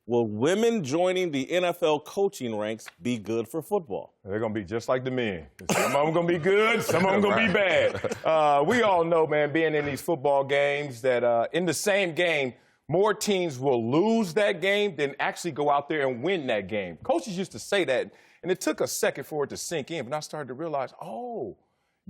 Will women joining the NFL coaching ranks be good for football? They're going to be just like the men. Some of them going to be good, some of them going to be bad. We all know, man, being in these football games, that in the same game, more teams will lose that game than actually go out there and win that game. Coaches used to say that, and it took a second for it to sink in, but I started to realize, oh,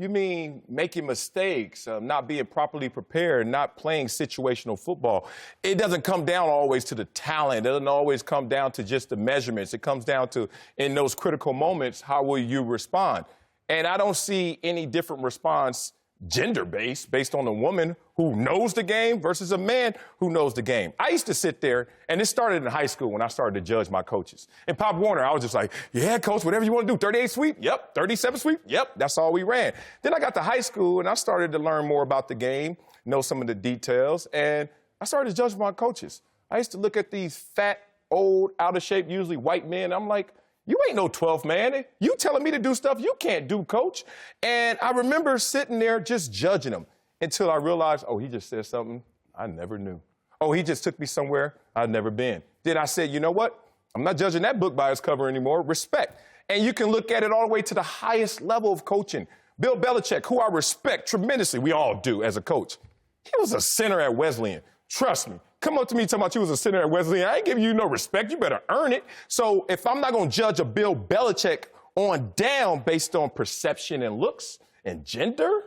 you mean making mistakes, not being properly prepared, not playing situational football. It doesn't come down always to the talent. It doesn't always come down to just the measurements. It comes down to, in those critical moments, how will you respond? And I don't see any different response gender-based, based on a woman who knows the game versus a man who knows the game. I used to sit there, and it started in high school when I started to judge my coaches. In Pop Warner, I was just like, yeah, coach, whatever you want to do. 38 sweep? Yep. 37 sweep? Yep. That's all we ran. Then I got to high school, and I started to learn more about the game, know some of the details, and I started to judge my coaches. I used to look at these fat, old, out-of-shape, usually white men. I'm like, you ain't no 12th man. You telling me to do stuff you can't do, coach. And I remember sitting there just judging him until I realized, oh, he just said something I never knew. Oh, he just took me somewhere I'd never been. Then I said, you know what? I'm not judging that book by its cover anymore. Respect. And you can look at it all the way to the highest level of coaching. Bill Belichick, who I respect tremendously, we all do as a coach. He was a center at Wesleyan. Trust me. Come up to me talking about you was a center at Wesleyan. I ain't giving you no respect. You better earn it. So if I'm not going to judge a Bill Belichick on down based on perception and looks and gender,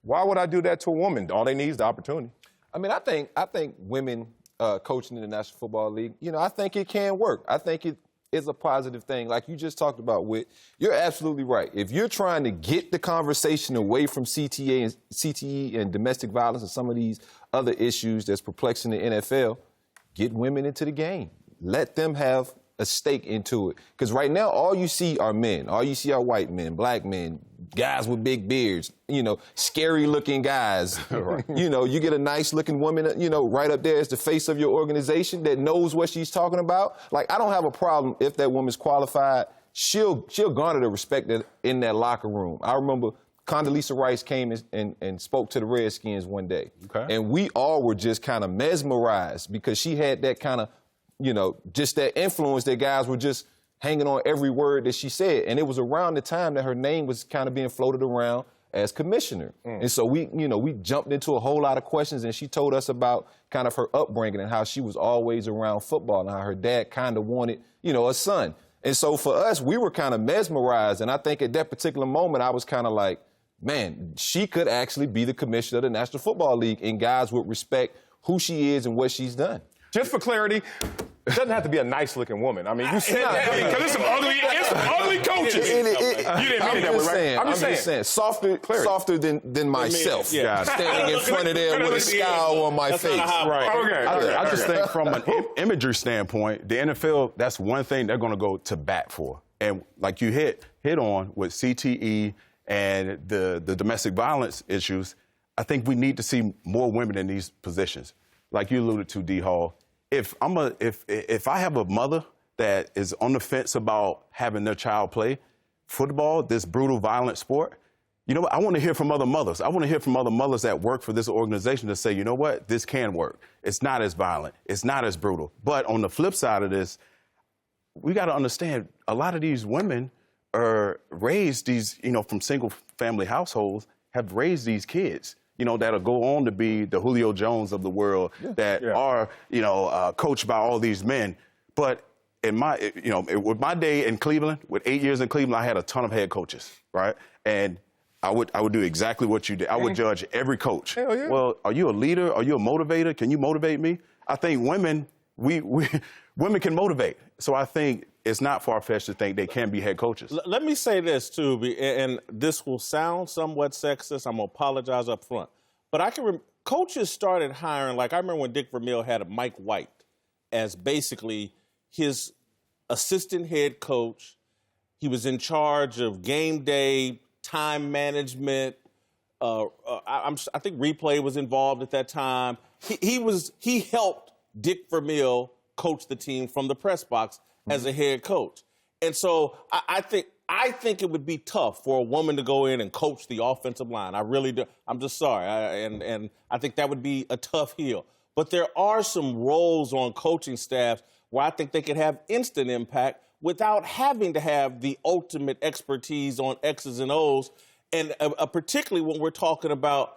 why would I do that to a woman? All they need is the opportunity. I mean, I think women coaching in the National Football League, I think it can work. I think it is a positive thing. Like you just talked about, Whit, you're absolutely right. If you're trying to get the conversation away from CTE and domestic violence and some of these other issues that's perplexing the NFL, get women into the game. Let them have a stake into it. Because right now, all you see are men. All you see are white men, black men, guys with big beards, scary-looking guys. Right. You get a nice-looking woman, right up there as the face of your organization that knows what she's talking about. Like, I don't have a problem if that woman's qualified. She'll garner the respect in that locker room. I remember Condoleezza Rice came and spoke to the Redskins one day. Okay. And we all were just kind of mesmerized because she had that kind of, just that influence that guys were just hanging on every word that she said. And it was around the time that her name was kind of being floated around as commissioner. And so we jumped into a whole lot of questions, and she told us about kind of her upbringing and how she was always around football and how her dad kind of wanted, a son. And so for us, we were kind of mesmerized. And I think at that particular moment, I was kind of like, man, she could actually be the commissioner of the National Football League, and guys would respect who she is and what she's done. Just for clarity, it doesn't have to be a nice-looking woman. I mean, you said that because it's some ugly coaches. You didn't mean it that way, right? I'm just saying, softer than myself. Yeah. Standing in front of there with a scowl on my face. Right. Okay. I just think from an imagery standpoint, the NFL, that's one thing they're going to go to bat for. And like you hit on with CTE and the domestic violence issues, I think we need to see more women in these positions. Like you alluded to, D. Hall, if I have a mother that is on the fence about having their child play football, this brutal, violent sport, you know what? I want to hear from other mothers. I want to hear from other mothers that work for this organization to say, you know what? This can work. It's not as violent. It's not as brutal. But on the flip side of this, we got to understand a lot of these women are raised from single-family households, have raised these kids, that'll go on to be the Julio Jones of the world that are, coached by all these men. But with my day in Cleveland, with 8 years in Cleveland, I had a ton of head coaches, right? And I would do exactly what you did. I would judge every coach. Hell yeah. Well, are you a leader? Are you a motivator? Can you motivate me? I think women, women can motivate. So I think it's not far-fetched to think they can be head coaches. Let me say this, too, and this will sound somewhat sexist. I'm going to apologize up front. But coaches started hiring, like I remember when Dick Vermeil had Mike White as basically his assistant head coach. He was in charge of game day, time management. I think replay was involved at that time. He helped Dick Vermeil coach the team from the press box as a head coach. And so I think it would be tough for a woman to go in and coach the offensive line. I really do. I'm just sorry. And I think that would be a tough hill. But there are some roles on coaching staffs where I think they could have instant impact without having to have the ultimate expertise on X's and O's. And particularly when we're talking about,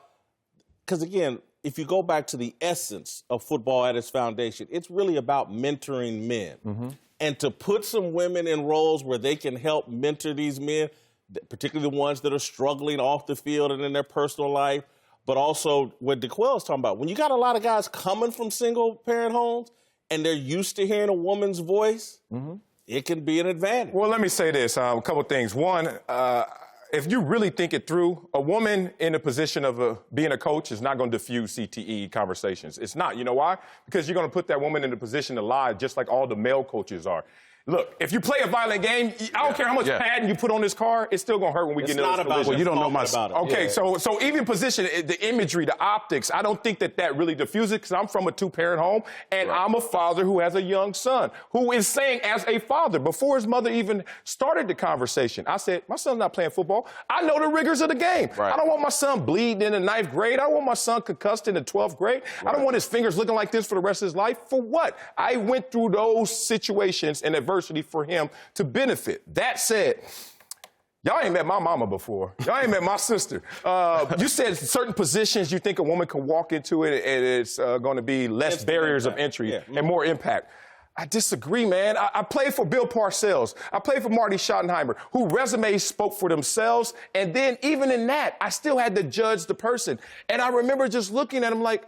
because again, if you go back to the essence of football at its foundation, it's really about mentoring men. And to put some women in roles where they can help mentor these men, particularly the ones that are struggling off the field and in their personal life, but also what DeQuell is talking about. When you got a lot of guys coming from single-parent homes and they're used to hearing a woman's voice, it can be an advantage. Well, let me say this, a couple things. One, if you really think it through, a woman in a position of being a coach is not going to diffuse CTE conversations. It's not. You know why? Because you're going to put that woman in a position to lie just like all the male coaches are. Look, if you play a violent game, I don't care how much padding you put on this car, it's still going to hurt when we get into this collision. Well, you don't know my... Okay, so even position, the imagery, the optics, I don't think that really diffuses because I'm from a two-parent home, and I'm a father who has a young son who is saying as a father, before his mother even started the conversation, I said, my son's not playing football. I know the rigors of the game. I don't want my son bleeding in the 9th grade. I don't want my son concussed in the 12th grade. I don't want his fingers looking like this for the rest of his life. For what? I went through those situations and adversity for him to benefit. That said, y'all ain't met my mama before. Y'all ain't met my sister. You said certain positions you think a woman can walk into it and it's going to be less barriers of entry and more impact. I disagree, man. I played for Bill Parcells. I played for Marty Schottenheimer, who resumes spoke for themselves. And then even in that, I still had to judge the person. And I remember just looking at him like,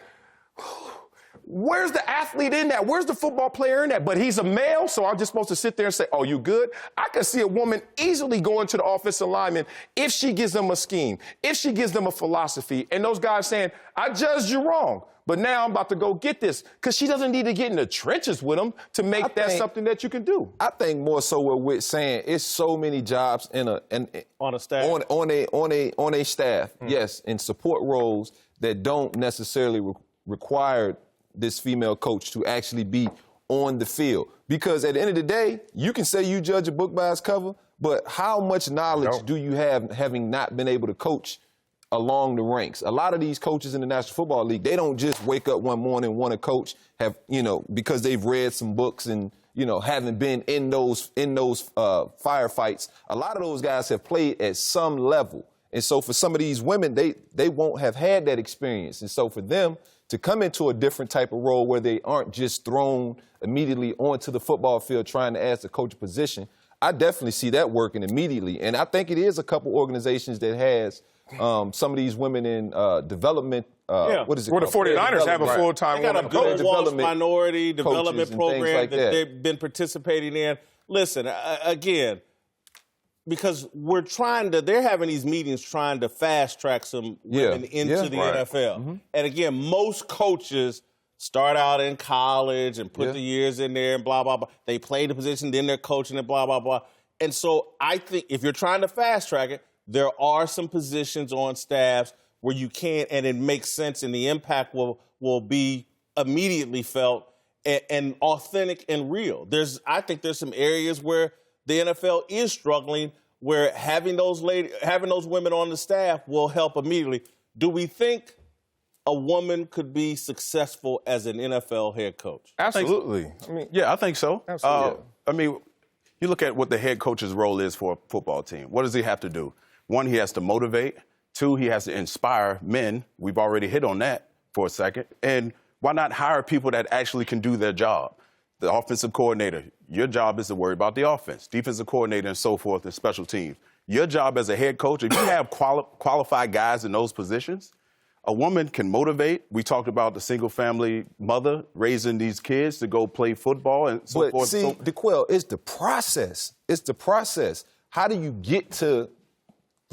where's the athlete in that? Where's the football player in that? But he's a male, so I'm just supposed to sit there and say, oh, you good? I could see a woman easily going to the offensive lineman if she gives them a scheme, if she gives them a philosophy, and those guys saying, I judged you wrong, but now I'm about to go get this, because she doesn't need to get in the trenches with them to make that something that you can do. I think more so what Whit's saying, it's so many jobs on a staff. On a staff, yes, in support roles that don't necessarily require this female coach to actually be on the field. Because at the end of the day, you can say you judge a book by its cover, but how much knowledge do you have having not been able to coach along the ranks? A lot of these coaches in the National Football League, they don't just wake up one morning and want to coach, because they've read some books and, haven't been in those firefights. A lot of those guys have played at some level. And so for some of these women, they won't have had that experience. And so for them to come into a different type of role where they aren't just thrown immediately onto the football field trying to ask the coach a position, I definitely see that working immediately. And I think it is a couple organizations that has some of these women in development. What is it called? The 49ers have a full-time woman coach. They got a good Walsh minority development program like that they've been participating in. Listen, again, because they're having these meetings trying to fast-track some women into the NFL. And again, most coaches start out in college and put the years in there and blah, blah, blah. They play the position, then they're coaching and blah, blah, blah. And so I think if you're trying to fast-track it, there are some positions on staffs where you can, and it makes sense, and the impact will be immediately felt and authentic and real. I think there's some areas where the NFL is struggling, where having those women on the staff will help immediately. Do we think a woman could be successful as an NFL head coach? Absolutely. I think so. Absolutely. You look at what the head coach's role is for a football team. What does he have to do? One, he has to motivate. Two, he has to inspire men. We've already hit on that for a second. And why not hire people that actually can do their job? The offensive coordinator, your job is to worry about the offense. Defensive coordinator and so forth, and special teams. Your job as a head coach, if you have qualified guys in those positions, a woman can motivate. We talked about the single-family mother raising these kids to go play football and so forth. But see, DeQuell, it's the process. It's the process. How do you get to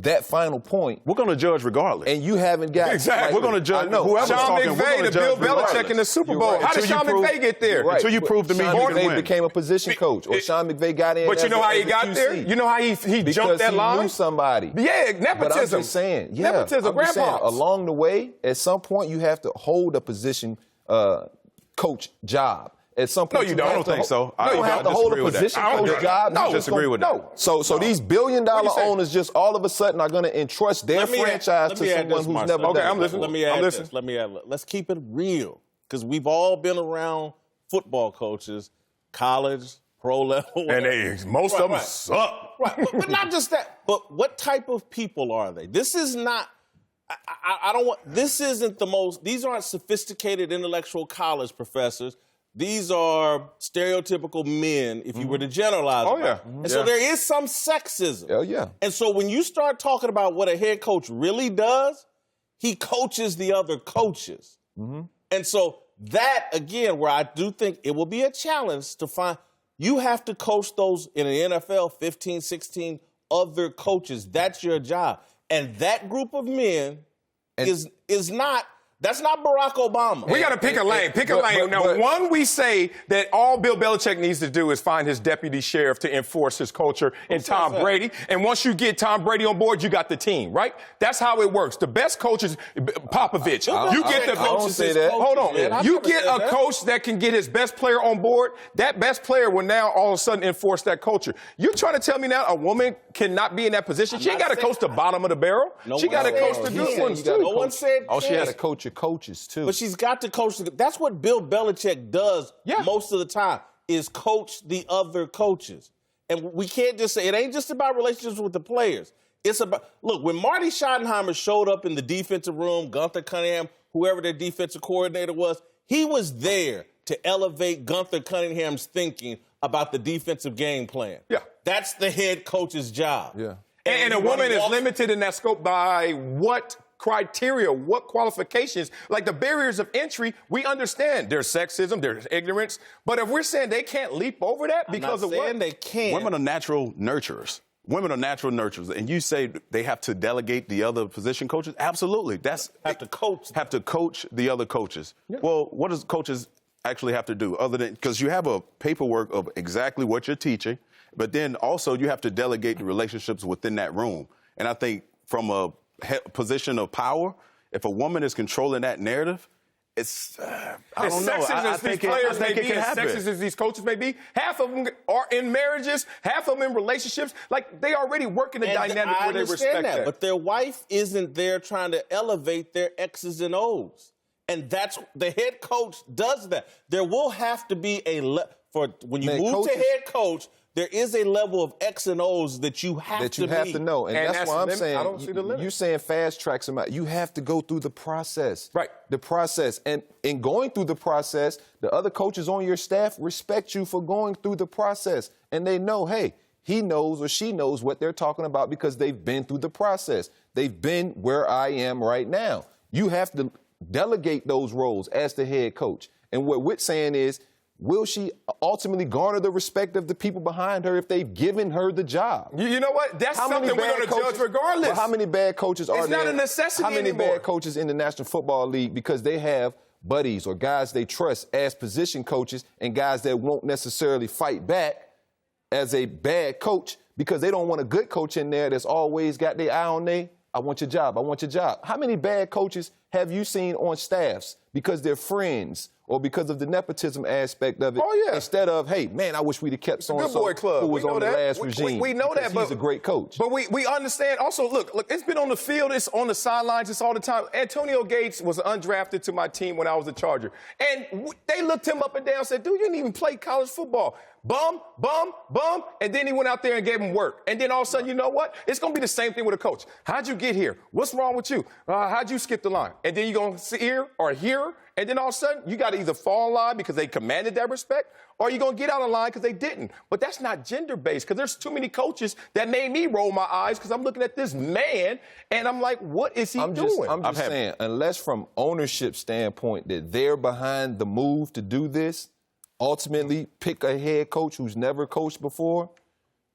that final point? We're going to judge regardless. And you haven't got... Exactly. We're going to judge whoever's Sean talking. McVay to Bill Belichick in the Super Bowl. Right. How did Sean McVay get there? Right. Until you prove to me Sean you can McVay win. became a position coach, or Sean McVay got in. But you know how he got there? You know how he jumped that line? Because he knew somebody. Yeah, nepotism. But I'm just saying, nepotism, grandpa. Along the way, at some point, you have to hold a position coach job. At some point, no, you don't. I don't think so. You don't have to hold a position coach job. I disagree with that. No. So these billion-dollar owners just all of a sudden are going to entrust their franchise to someone who's never done it. Okay, I'm listening. Let me add this. Let's keep it real, because we've all been around football coaches college, pro level. And most of them suck. Right, but not just that. But what type of people are they? This is not. I don't want. This isn't the most. These aren't sophisticated intellectual college professors. These are stereotypical men, if you were to generalize. Oh, yeah. And so there is some sexism. Oh, yeah. And so when you start talking about what a head coach really does, he coaches the other coaches. And so that, again, where I do think it will be a challenge to find, you have to coach those in the NFL, 15, 16 other coaches. That's your job. And that group of men is not. That's not Barack Obama. We got to pick a lane. Pick a lane. Now, one, we say that all Bill Belichick needs to do is find his deputy sheriff to enforce his culture in Tom Brady. And once you get Tom Brady on board, you got the team, right? That's how it works. The best coaches, Popovich. You get the coaches. Say that. Hold on. You get a coach that can get his best player on board. That best player will now all of a sudden enforce that culture. You're trying to tell me now a woman cannot be in that position? She ain't got to coach the bottom of the barrel. She got to coach the good ones too. No one said. Oh, she had to coach your coaches too. But she's got to coach. That's what Bill Belichick does most of the time, is coach the other coaches. And we can't just say, it ain't just about relationships with the players. It's about, look, when Marty Schottenheimer showed up in the defensive room, Gunther Cunningham, whoever their defensive coordinator was, he was there to elevate Gunther Cunningham's thinking about the defensive game plan. Yeah. That's the head coach's job. Yeah. And a woman is limited in that scope by what criteria, what qualifications, like the barriers of entry, we understand there's sexism, there's ignorance, but if we're saying they can't leap over that because of what? They can't. Women are natural nurturers. Women are natural nurturers. And you say they have to delegate the other position coaches? Absolutely. Have to coach. Have to coach the other coaches. Yeah. Well, what does coaches actually have to do other than, because you have a paperwork of exactly what you're teaching, but then also you have to delegate the relationships within that room. And I think from a position of power, if a woman is controlling that narrative, it's, I don't know. I think players may be, as sexist as these coaches may be, half of them are in marriages, half of them in relationships. Like, they already work in a dynamic where they respect that. But their wife isn't there trying to elevate their X's and O's. And that's, the head coach does that. There will have to be when you move to head coach, there is a level of X and O's that you have to know. And that's why I'm saying, I don't see the limit. You're saying fast track somebody. You have to go through the process. Right. The process. And in going through the process, the other coaches on your staff respect you for going through the process. And they know, hey, he knows or she knows what they're talking about because they've been through the process. They've been where I am right now. You have to delegate those roles as the head coach. And what Whit's saying is, will she ultimately garner the respect of the people behind her if they've given her the job? You know what? That's something we're going to judge regardless. Well, how many bad coaches are there? It's not a necessity anymore. How many anymore. bad coaches in the National Football League because they have buddies or guys they trust as position coaches and guys that won't necessarily fight back as a bad coach because they don't want a good coach in there that's always got their eye on I want your job, I want your job. How many bad coaches have you seen on staffs because they're friends or because of the nepotism aspect of it? Oh, yeah. Instead of, hey, man, I wish we'd have kept so-and-so who was on the last regime. We know that, but he's a great coach. But we understand. Also, look, it's been on the field. It's on the sidelines. It's all the time. Antonio Gates was undrafted to my team when I was a Charger. And they looked him up and down and said, dude, you didn't even play college football. Bum, bum, bum. And then he went out there and gave him work. And then all of a sudden, you know what? It's going to be the same thing with a coach. How'd you get here? What's wrong with you? How'd you skip the line? And then you're going to sit here or here. And then all of a sudden, you got to either fall in line because they commanded that respect, or you're going to get out of line because they didn't. But that's not gender-based, because there's too many coaches that made me roll my eyes because I'm looking at this man, and I'm like, what is he doing? I'm just saying, unless from ownership standpoint that they're behind the move to do this, ultimately pick a head coach who's never coached before.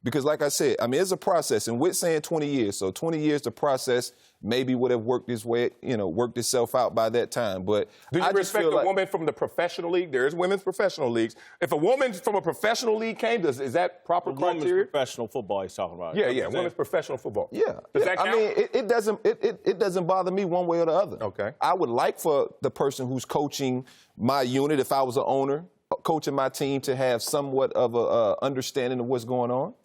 Because like I said, I mean, it's a process. And we're saying 20 years. So 20 years, the process maybe would have worked itself out by that time. But do you respect a woman from the professional league? There's women's professional leagues. If a woman from a professional league came, is that proper criteria? Women's professional football he's talking about. Yeah, women's professional football. Yeah. Does that count? I mean, it doesn't bother me one way or the other. Okay. I would like for the person who's coaching my unit, if I was an owner, coaching my team, to have somewhat of a understanding of what's going on.